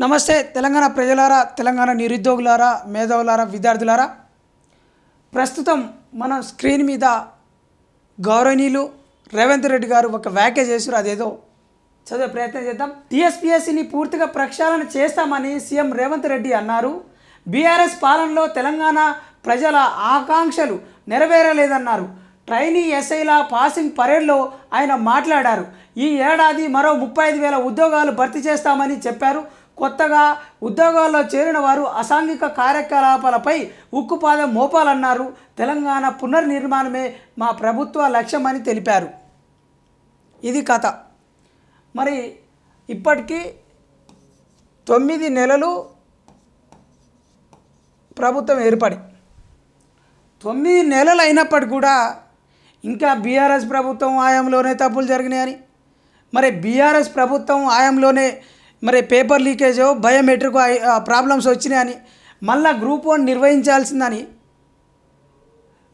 నమస్తే తెలంగాణ ప్రజలారా, తెలంగాణ నిరుద్యోగులారా, మేధావులారా, విద్యార్థులారా. ప్రస్తుతం మనం స్క్రీన్ మీద గౌరవనీయులు రేవంత్ రెడ్డి గారు ఒక వ్యాఖ్య చేశారు. అదేదో చదివే ప్రయత్నం చేద్దాం. టీఎస్పీఎస్సీని పూర్తిగా ప్రక్షాళన చేస్తామని సీఎం రేవంత్ రెడ్డి అన్నారు. బీఆర్ఎస్ పాలనలో తెలంగాణ ప్రజల ఆకాంక్షలు నెరవేరలేదన్నారు. ట్రైనీ ఎస్ఐల పాసింగ్ పరేడ్లో ఆయన మాట్లాడారు. ఈ ఏడాది మరో 35,000 ఉద్యోగాలు భర్తీ చేస్తామని చెప్పారు. కొత్తగా ఉద్యోగాల్లో చేరిన వారు అసాంఘిక కార్యకలాపాలపై ఉక్కుపాదం మోపాలన్నారు. తెలంగాణ పునర్నిర్మాణమే మా ప్రభుత్వ లక్ష్యమని తెలిపారు. ఇది కథ. మరి ఇప్పటికీ 9 నెలలు ప్రభుత్వం ఏర్పడి 9 నెలలు అయినప్పటికీ కూడా ఇంకా బీఆర్ఎస్ ప్రభుత్వం హయాంలోనే తప్పులు జరిగినాయని, మరి బీఆర్ఎస్ ప్రభుత్వం హయాంలోనే మరి పేపర్ లీకేజో బయోమెట్రిక్ ప్రాబ్లమ్స్ వచ్చినాయని, మళ్ళా గ్రూప్ 1 నిర్వహించాల్సిందని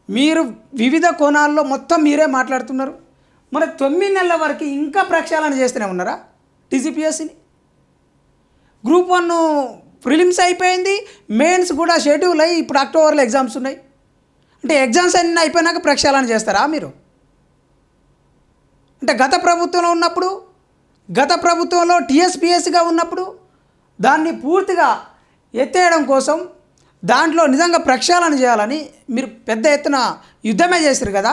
మీరు వివిధ కోణాల్లో మొత్తం మీరే మాట్లాడుతున్నారు. మరి 9 నెలల వరకు ఇంకా ప్రక్షాళన చేస్తూనే ఉన్నారా టీజీపీఎస్సీని? గ్రూప్ 1 ప్రిలిమ్స్ అయిపోయింది, మెయిన్స్ కూడా షెడ్యూల్ అయ్యి ఇప్పుడు అక్టోబర్లో ఎగ్జామ్స్ ఉన్నాయి. అంటే ఎగ్జామ్స్ అన్నీ అయిపోయినాక ప్రక్షాళన చేస్తారా మీరు? అంటే గత ప్రభుత్వంలో టీఎస్పీఎస్సీగా ఉన్నప్పుడు దాన్ని పూర్తిగా ఎత్తేయడం కోసం దాంట్లో నిజంగా ప్రక్షాళన చేయాలని మీరు పెద్ద ఎత్తున యుద్ధమే చేశారు కదా.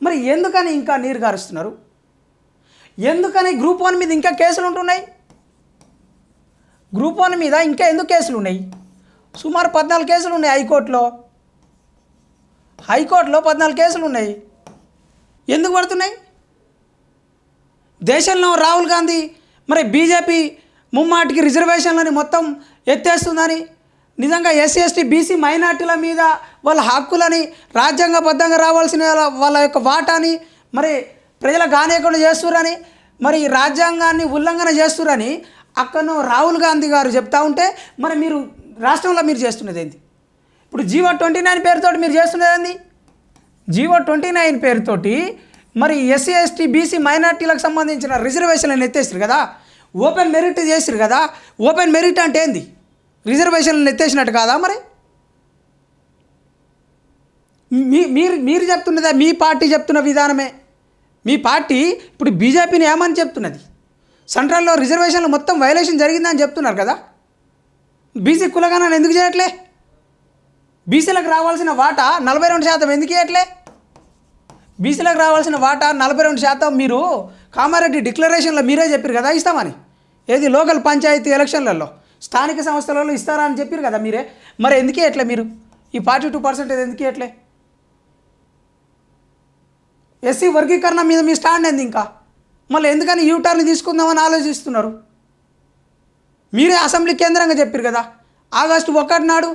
మరి ఎందుకని ఇంకా నీరు గారుస్తున్నారు? ఎందుకని గ్రూప్ 1 మీద ఇంకా కేసులు ఉంటున్నాయి? గ్రూప్ 1 మీద ఇంకా ఎందుకు కేసులు ఉన్నాయి? సుమారు 14 కేసులు ఉన్నాయి హైకోర్టులో 14 కేసులు ఉన్నాయి. ఎందుకు పడుతున్నాయి? దేశంలో రాహుల్ గాంధీ మరి బీజేపీ ముమ్మాటికి రిజర్వేషన్లని మొత్తం ఎత్తేస్తుందని, నిజంగా ఎస్సీ ఎస్టీ బీసీ మైనార్టీల మీద వాళ్ళ హక్కులని రాజ్యాంగబద్ధంగా రావాల్సిన వాళ్ళ యొక్క వాటాని మరి ప్రజలకు కానియకుండా చేస్తురని, మరి రాజ్యాంగాన్ని ఉల్లంఘన చేస్తురని అక్కను రాహుల్ గాంధీ గారు చెప్తా ఉంటే, మరి మీరు రాష్ట్రంలో మీరు చేస్తున్నది ఏంది? ఇప్పుడు జీవో 29 పేరుతోటి మీరు చేస్తున్నది ఏంది? జీవో 29 పేరుతోటి మరి ఎస్సీ ఎస్టీ బీసీ మైనార్టీలకు సంబంధించిన రిజర్వేషన్లను ఎత్తేసారు కదా, ఓపెన్ మెరిట్ చేసారు కదా. ఓపెన్ మెరిట్ అంటే ఏంది? రిజర్వేషన్లను ఎత్తేసినట్టు కాదా? మరి మీరు చెప్తున్నదా? మీ పార్టీ చెప్తున్న విధానమే. మీ పార్టీ ఇప్పుడు బీజేపీని ఏమని చెప్తున్నది? సెంట్రల్లో రిజర్వేషన్లు మొత్తం వైలేషన్ జరిగిందని చెప్తున్నారు కదా. బీసీ కులగణన ఎందుకు చేయట్లే? బీసీలకు రావాల్సిన వాటా 42% ఎందుకు ఇవ్వట్లే? బీసీలకు రావాల్సిన వాటా 42% మీరు కామారెడ్డి డిక్లరేషన్లో మీరే చెప్పారు కదా ఇస్తామని. ఏది లోకల్ పంచాయతీ ఎలక్షన్లలో స్థానిక సంస్థలలో ఇస్తారా అని చెప్పారు కదా మీరే. మరి ఎందుకే ఎట్లే మీరు ఈ 42% ఎందుకు ఎట్లే? ఎస్సీ వర్గీకరణ మీద మీ స్టాండ్ ఏంది? ఇంకా మళ్ళీ ఎందుకని యూటర్న్ తీసుకుందామని ఆలోచిస్తున్నారు? మీరే అసెంబ్లీ కేంద్రంగా చెప్పారు కదా ఆగస్టు 1 నాడు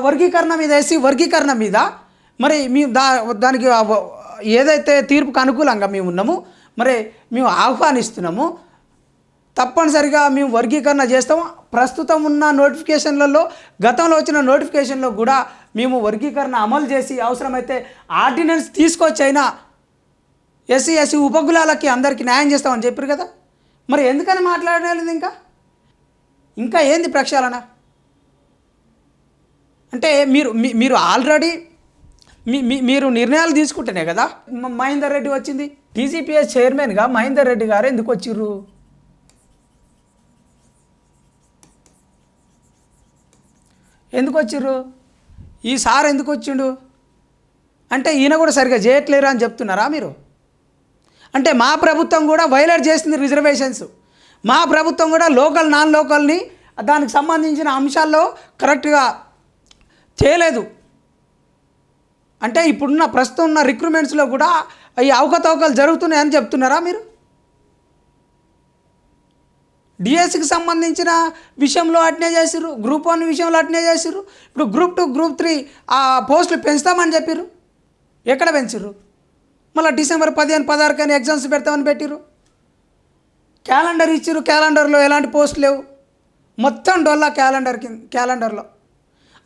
వర్గీకరణ మీద, ఎస్సీ వర్గీకరణ మీద మరి మేము దానికి ఏదైతే తీర్పుకు అనుకూలంగా మేము ఉన్నాము మరి మేము ఆహ్వానిస్తున్నాము. తప్పనిసరిగా మేము వర్గీకరణ చేస్తాము. ప్రస్తుతం ఉన్న నోటిఫికేషన్లలో, గతంలో వచ్చిన నోటిఫికేషన్లో కూడా మేము వర్గీకరణ అమలు చేసి అవసరమైతే ఆర్డినెన్స్ తీసుకొచ్చైనా ఎస్సీ ఎస్సీ ఉపకులాలకి అందరికీ న్యాయం చేస్తామని చెప్పారు కదా. మరి ఎందుకని మాట్లాడలేదు? ఇంకా ఏంది ప్రక్షాళన? అంటే మీరు ఆల్రెడీ మీరు నిర్ణయాలు తీసుకుంటేనే కదా మహేందర్ రెడ్డి వచ్చింది. టీజీపీఎస్ చైర్మన్గా మహేందర్ రెడ్డి గారు ఎందుకు వచ్చిర్రు? ఈసారి ఎందుకు వచ్చిండు? అంటే ఈయన కూడా సరిగ్గా చేయట్లేరు అని చెప్తున్నారా మీరు? అంటే మా ప్రభుత్వం కూడా వైలేట్ చేసింది రిజర్వేషన్స్. మా ప్రభుత్వం కూడా లోకల్ నాన్ లోకల్ని దానికి సంబంధించిన అంశాల్లో కరెక్ట్గా చేయలేదు. అంటే ఇప్పుడున్న ప్రస్తుతం ఉన్న రిక్రూట్మెంట్స్లో కూడా ఈ అవకతవకలు జరుగుతున్నాయని చెప్తున్నారా మీరు? డిఎస్సికి సంబంధించిన విషయంలో అట్నే చేసిర్రు, గ్రూప్ 1 విషయంలో అట్నే చేసిర్రు. ఇప్పుడు గ్రూప్ 2 గ్రూప్ 3 ఆ పోస్టులు పెంచుతామని చెప్పారు. ఎక్కడ పెంచిర్రు? మళ్ళీ డిసెంబర్ 15, 16 కానీ ఎగ్జామ్స్ పెడతామని పెట్టిర్రు. క్యాలెండర్ ఇచ్చిర్రు, క్యాలెండర్లో ఎలాంటి పోస్టులు లేవు. మొత్తం డొల్లా క్యాలెండర్లో.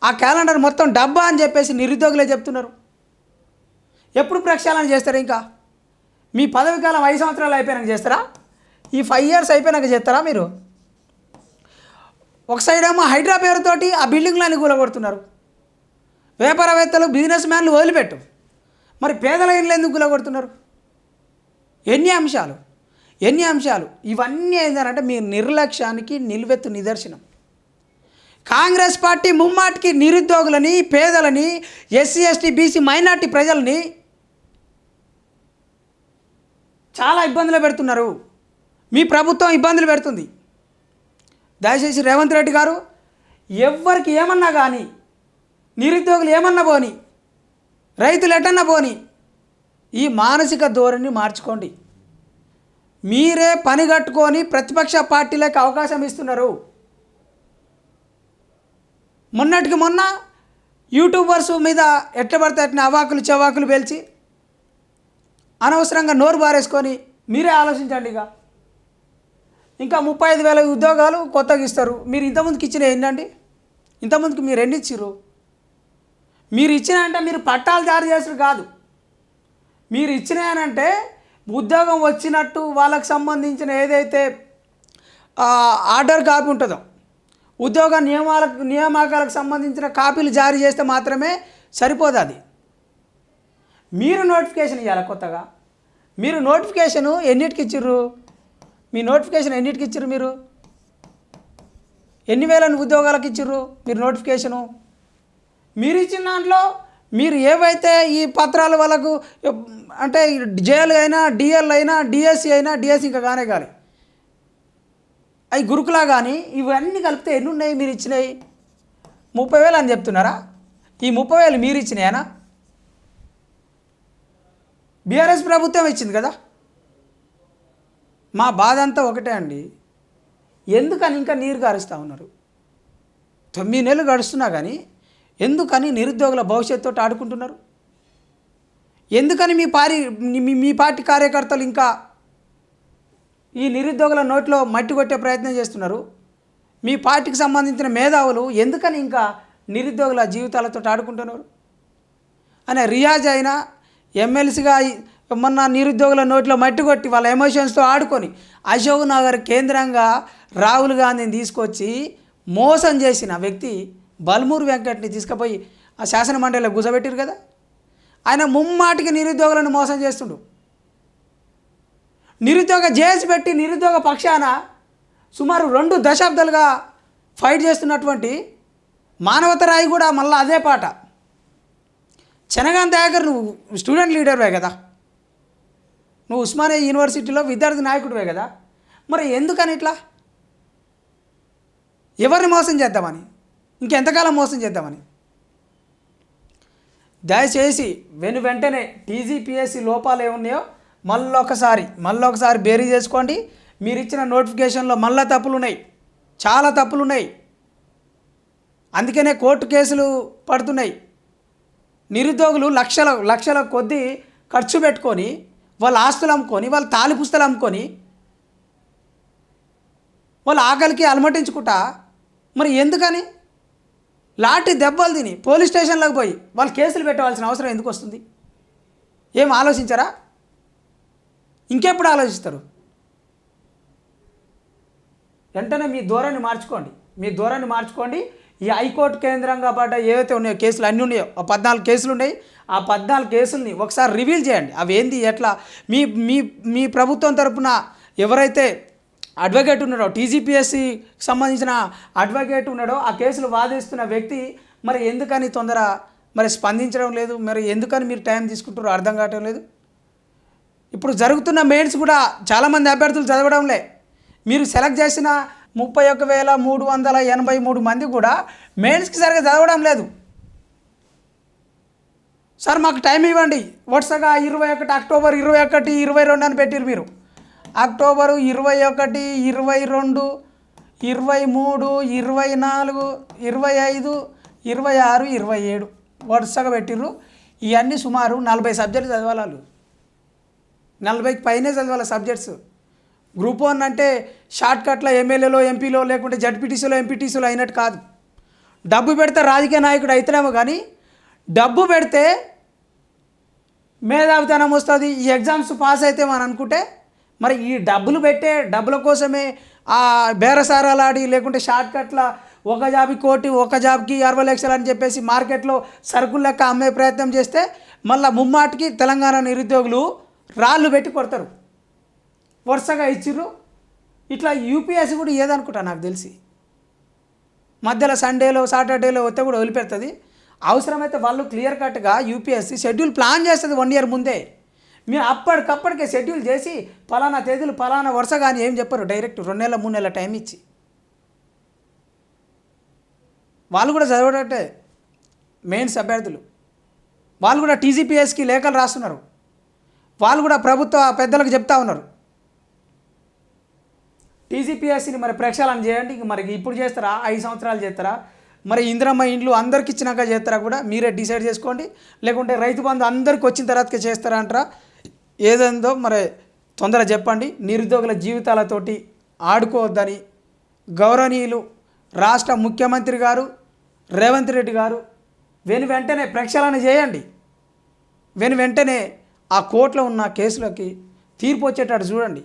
ఆ క్యాలెండర్ మొత్తం డబ్బా అని చెప్పేసి నిరుద్యోగులే చెప్తున్నారు. ఎప్పుడు ప్రక్షాళన చేస్తారు? ఇంకా మీ పదవి కాలం 5 సంవత్సరాలు అయిపోయినాక చేస్తారా? ఈ 5 years అయిపోయినాక చేస్తారా మీరు? ఒక సైడ్ ఏమో హైడ్రా పేరుతోటి ఆ బిల్డింగ్లన్నీ కూలగొడుతున్నారు. వ్యాపారవేత్తలు, బిజినెస్ మ్యాన్లు వదిలిపెట్టు, మరి పేదల ఇండ్లు ఎందుకు కూలగొడుతున్నారు? ఎన్ని అంశాలు ఇవన్నీ ఏంటంటే మీ నిర్లక్ష్యానికి నిలువెత్తు నిదర్శనం. కాంగ్రెస్ పార్టీ ముమ్మాటికి నిరుద్యోగులని, పేదలని, ఎస్సీ ఎస్టీ బీసీ మైనార్టీ ప్రజల్ని చాలా ఇబ్బందులు పెడుతున్నారు. మీ ప్రభుత్వం ఇబ్బందులు పెడుతుంది. దయచేసి రేవంత్ రెడ్డి గారు ఎవ్వరికి ఏమన్నా కానీ, నిరుద్యోగులు ఏమన్నా పోని, రైతులు ఎటన్నా పోని, ఈ మానసిక ధోరణిని మార్చుకోండి. మీరే పని కట్టుకొని ప్రతిపక్ష పార్టీలకు అవకాశం ఇస్తున్నారు. మొన్నటికి మొన్న యూట్యూబర్స్ మీద ఎట్లబడితే అట్లా అవాకులు చవాకులు పేల్చి అనవసరంగా నోరు బారేసుకొని మీరే ఆలోచించండి. ఇంకా 35,000 ఉద్యోగాలు కొత్తగా ఇస్తారు. మీరు ఇంతకుముందుకు ఇచ్చిన ఏంటండి? ఇంతకుముందుకు మీరు ఎన్ని ఇచ్చిర్రు? మీరు ఇచ్చినాయంటే మీరు పట్టాలు జారీ చేసారు కాదు. మీరు ఇచ్చినాయనంటే ఉద్యోగం వచ్చినట్టు వాళ్ళకు సంబంధించిన ఏదైతే ఆర్డర్ కాపీ ఉంటుందో, ఉద్యోగ నియామకాలకు సంబంధించిన కాపీలు జారీ చేస్తే మాత్రమే సరిపోదు. అది మీరు నోటిఫికేషన్ ఇవ్వాలి కొత్తగా. మీరు నోటిఫికేషను ఎన్నిటికి ఇచ్చిర్రు? మీ నోటిఫికేషన్ ఎన్నిటికి ఇచ్చిర్రు? మీరు ఎన్ని వేల ఉద్యోగాలకు ఇచ్చిర్రు మీరు నోటిఫికేషను? మీరు ఇచ్చిన దాంట్లో మీరు ఏవైతే ఈ పత్రాలు వాళ్ళకు అంటే జేఎల్ అయినా, డిఎల్ అయినా, డిఎస్సి అయినా, డిఎస్సి ఇంకా కానీ అవి గురుకులా కానీ ఇవన్నీ కలిపితే ఎన్ని ఉన్నాయి మీరు ఇచ్చినాయి? 30,000 అని చెప్తున్నారా? ఈ 30,000 మీరు ఇచ్చినాయనా? బీఆర్ఎస్ ప్రభుత్వం ఇచ్చింది కదా. మా బాధ అంతా ఒకటే అండి. ఎందుకని ఇంకా నీరు గారుస్తూ ఉన్నారు? 9 నెలలు గడుస్తున్నా కానీ ఎందుకని నిరుద్యోగుల భవిష్యత్తుతో ఆడుకుంటున్నారు? ఎందుకని మీ పార్టీ కార్యకర్తలు ఇంకా ఈ నిరుద్యోగుల నోట్లో మట్టి కొట్టే ప్రయత్నం చేస్తున్నారు? మీ పార్టీకి సంబంధించిన మేధావులు ఎందుకని ఇంకా నిరుద్యోగుల జీవితాలతో ఆడుకుంటున్నారు? అనే రియాజ్ అయినా ఎమ్మెల్సీగా మొన్న నిరుద్యోగుల నోట్లో మట్టి కొట్టి వాళ్ళ ఎమోషన్స్తో ఆడుకొని అశోక్ నగర్ కేంద్రంగా రాహుల్ గాంధీని తీసుకొచ్చి మోసం చేసిన వ్యక్తి బల్మూరు వెంకట్ని తీసుకుపోయి ఆ శాసనమండలిలో కూర్చోబెట్టారు కదా. ఆయన ముమ్మాటికి నిరుద్యోగులను మోసం చేస్తుండు. నిరుద్యోగ జేఏసీ పెట్టి నిరుద్యోగ పక్షాన సుమారు 2 దశాబ్దాలుగా ఫైట్ చేస్తున్నటువంటి మానవతరాయి కూడా మళ్ళీ అదే పాట. చెనగాన్ దయాకర్, నువ్వు స్టూడెంట్ లీడర్వే కదా, నువ్వు ఉస్మానియా యూనివర్సిటీలో విద్యార్థి నాయకుడివే కదా, మరి ఎందుకని ఇట్లా ఎవరిని మోసం చేద్దామని, ఇంకెంతకాలం మోసం చేద్దామని? దయచేసి వెంటనే టీజీపీఎస్సీ లోపాలు ఏమున్నాయో మళ్ళొకసారి బేరీ చేసుకోండి. మీరు ఇచ్చిన నోటిఫికేషన్లో మళ్ళీ తప్పులు ఉన్నాయి, చాలా తప్పులు ఉన్నాయి. అందుకనే కోర్టు కేసులు పడుతున్నాయి. నిరుద్యోగులు లక్షల కొద్దీ ఖర్చు పెట్టుకొని వాళ్ళ ఆస్తులు అమ్ముకొని, వాళ్ళ తాలి పుస్తలు అమ్ముకొని, వాళ్ళ ఆకలికి అలమటించుకుంటా మరి ఎందుకని లాఠీ దెబ్బలు తిని పోలీస్ స్టేషన్లకు పోయి వాళ్ళు కేసులు పెట్టవలసిన అవసరం ఎందుకు వస్తుంది? ఏం ఆలోచించారా? ఇంకెప్పుడు ఆలోచిస్తారు? వెంటనే మీ ధోరణి మార్చుకోండి. ఈ హైకోర్టు కేంద్రంగా పడ్డ ఏవైతే ఉన్నాయో కేసులు అన్నీ ఉన్నాయో, 14 కేసులు ఉన్నాయి. ఆ 14 కేసుల్ని ఒకసారి రివీల్ చేయండి. అవి ఏంది, ఎట్లా మీ మీ మీ ప్రభుత్వం తరపున ఎవరైతే అడ్వకేట్ ఉన్నాడో, టీజీపీఎస్సీకి సంబంధించిన అడ్వకేట్ ఉన్నాడో, ఆ కేసులు వాదిస్తున్న వ్యక్తి మరి ఎందుకని తొందర స్పందించడం లేదు? మరి ఎందుకని మీరు టైం తీసుకుంటారో అర్థం కావటం లేదు. ఇప్పుడు జరుగుతున్న మెయిన్స్ కూడా చాలామంది అభ్యర్థులు చదవడంలే. మీరు సెలెక్ట్ చేసిన 31,383 మంది కూడా మెయిన్స్కి సరిగా చదవడం లేదు. సార్ మాకు టైం ఇవ్వండి, వరుసగా 21 అక్టోబర్ 21, 22 అని పెట్టారు మీరు. అక్టోబరు 21, 22, 23, 24, 25, 26, 27 వరుసగా పెట్టిర్రు. ఇవన్నీ సుమారు 40 సబ్జెక్టులు చదవాలి వాళ్ళు. 40కి పైనే చదవాలి సబ్జెక్ట్స్. గ్రూప్ 1 అంటే షార్ట్ కట్లో ఎమ్మెల్యేలో, ఎంపీలో, లేకుంటే జడ్పీటీసీలో, ఎంపీటీసీలో అయినట్టు కాదు. డబ్బు పెడితే రాజకీయ నాయకుడు అవుతున్నామో కానీ డబ్బు పెడితే మేధావితనం వస్తుంది, ఈ ఎగ్జామ్స్ పాస్ అయితే మనం అనుకుంటే మరి ఈ డబ్బులు పెట్టే డబ్బుల కోసమే ఆ బేరసారాలు ఆడి లేకుంటే షార్ట్ కట్ల ఒక జాబ్కి కోటి ఒక జాబ్కి 60 లక్షలు అని చెప్పేసి మార్కెట్లో సరుకులు లెక్క అమ్మే ప్రయత్నం చేస్తే మళ్ళీ ముమ్మాటికి తెలంగాణ నిరుద్యోగులు రాళ్ళు పెట్టి కొడతారు. వరుసగా ఇచ్చిర్రు. ఇట్లా యూపీఎస్సీ కూడా ఏదనుకుంటా నాకు తెలిసి మధ్యలో సండేలో సాటర్డేలో వస్తే కూడా వదిలిపెడుతుంది. అవసరమైతే వాళ్ళు క్లియర్ కట్గా యూపీఎస్సీ షెడ్యూల్ ప్లాన్ చేస్తుంది 1 ఇయర్ ముందే. మీరు అప్పటికప్పటికే షెడ్యూల్ చేసి పలానా తేదీలు పలానా వరుసగా అని ఏం చెప్పరు, డైరెక్ట్ 2 నెలల 3 నెలల టైం ఇచ్చి. వాళ్ళు కూడా చదవడటే మెయిన్స్ అభ్యర్థులు, వాళ్ళు కూడా టీజీపీఎస్కి లేఖలు రాస్తున్నారు, వాళ్ళు కూడా ప్రభుత్వ పెద్దలకు చెప్తా ఉన్నారు టీజీపీఎస్సీని మరి ప్రక్షాళన చేయండి. మరి ఇప్పుడు చేస్తారా, 5 సంవత్సరాలు చేస్తారా, మరి ఇందిరమ్మ ఇండ్లు అందరికి ఇచ్చినాక చేస్తారా కూడా మీరే డిసైడ్ చేసుకోండి. లేకుంటే రైతు బంధు అందరికి వచ్చిన తర్వాతకే చేస్తారా అంటారా, ఏదేందో మరి తొందరగా చెప్పండి. నిరుద్యోగుల జీవితాలతోటి ఆడుకోవద్దని గౌరవనీయులు రాష్ట్ర ముఖ్యమంత్రి గారు రేవంత్ రెడ్డి గారు వెంటనే ప్రక్షాళన చేయండి. వెంటనే ఆ కోర్టులో ఉన్న కేసులకి తీర్పు వచ్చేటట్టు చూడండి.